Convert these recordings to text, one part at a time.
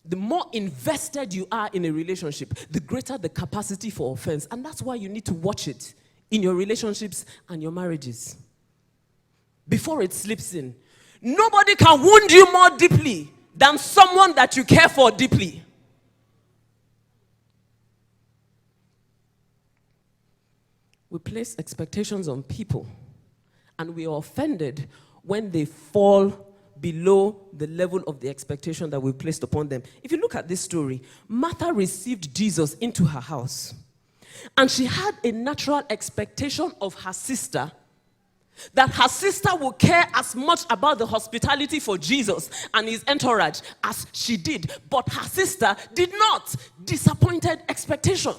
the more invested you are in a relationship, the greater the capacity for offense. And that's why you need to watch it in your relationships and your marriages before it slips in. Nobody can wound you more deeply than someone that you care for deeply. We place expectations on people, and we are offended when they fall below the level of the expectation that we placed upon them. If you look at this story, Martha received Jesus into her house, and she had a natural expectation of her sister, that her sister would care as much about the hospitality for Jesus and his entourage as she did. But her sister did not. Disappointed expectation.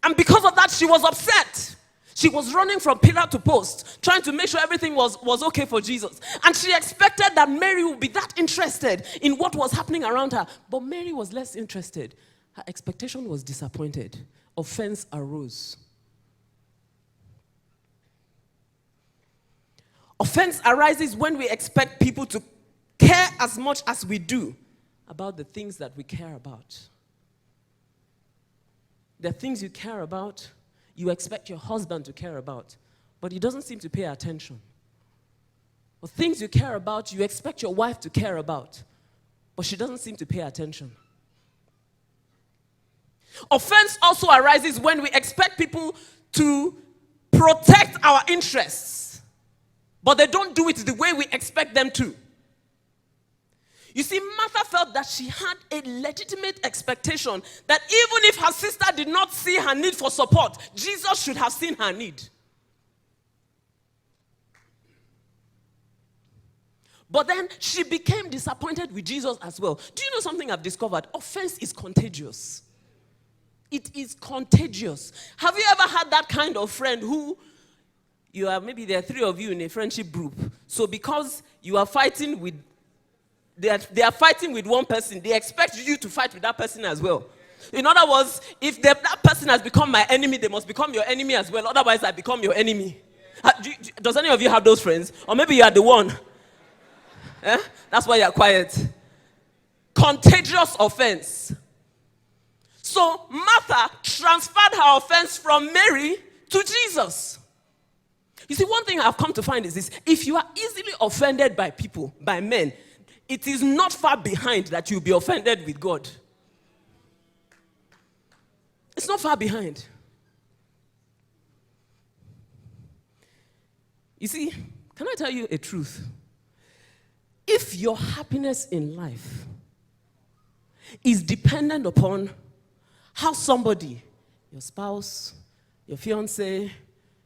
And because of that, she was upset. She was running from pillar to post, trying to make sure everything was okay for Jesus. And she expected that Mary would be that interested in what was happening around her. But Mary was less interested. Her expectation was disappointed. Offense arose. Offense arises when we expect people to care as much as we do about the things that we care about. There are things you care about, you expect your husband to care about, but he doesn't seem to pay attention. Or things you care about, you expect your wife to care about, but she doesn't seem to pay attention. Offense also arises when we expect people to protect our interests, but they don't do it the way we expect them to. You see, Martha felt that she had a legitimate expectation that even if her sister did not see her need for support, Jesus should have seen her need. But then she became disappointed with Jesus as well. Do you know something I've discovered? Offense is contagious. It is contagious. Have you ever had that kind of friend who maybe there are 3 of you in a friendship group. So because you are fighting with, they are fighting with one person, they expect you to fight with that person as well. In other words, if that person has become my enemy, they must become your enemy as well. Otherwise, I become your enemy. Does any of you have those friends? Or maybe you are the one. That's why you are quiet. Contagious offense. So Martha transferred her offense from Mary to Jesus. You see, one thing I've come to find is this: if you are easily offended by people, by men, it is not far behind that you'll be offended with God. It's not far behind. You see, can I tell you a truth? If your happiness in life is dependent upon how somebody, your spouse, your fiancé,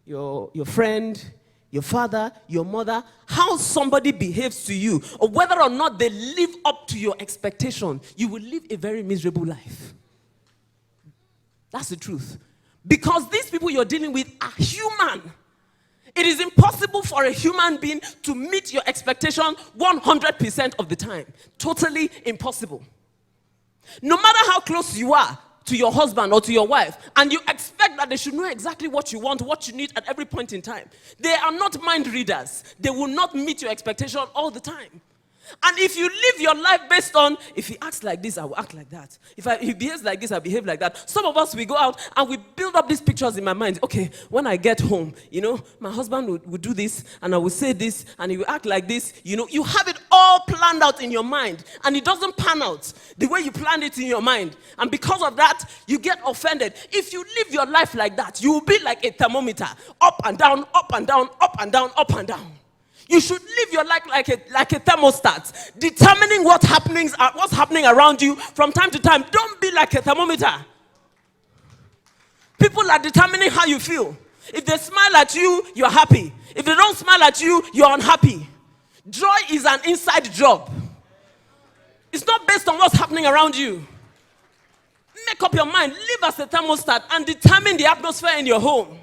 your friend, your father, your mother, how somebody behaves to you, or whether or not they live up to your expectation, you will live a very miserable life. That's the truth. Because these people you're dealing with are human. It is impossible for a human being to meet your expectation 100% of the time. Totally impossible. No matter how close you are to your husband or to your wife, and you expect that they should know exactly what you want, what you need at every point in time, they are not mind readers. They will not meet your expectation all the time. And if you live your life based on, if he acts like this, I will act like that. If he behaves like this, I behave like that. Some of us, we go out and we build up these pictures in my mind. Okay, when I get home, my husband would do this, and I will say this, and he will act like this. You have it all planned out in your mind, and it doesn't pan out the way you planned it in your mind. And because of that, you get offended. If you live your life like that, you will be like a thermometer, up and down, up and down, up and down, up and down. You should live your life like a thermostat, determining what's happening around you from time to time. Don't be like a thermometer. People are determining how you feel. If they smile at you, you're happy. If they don't smile at you, you're unhappy. Joy is an inside job. It's not based on what's happening around you. Make up your mind. Live as a thermostat and determine the atmosphere in your home.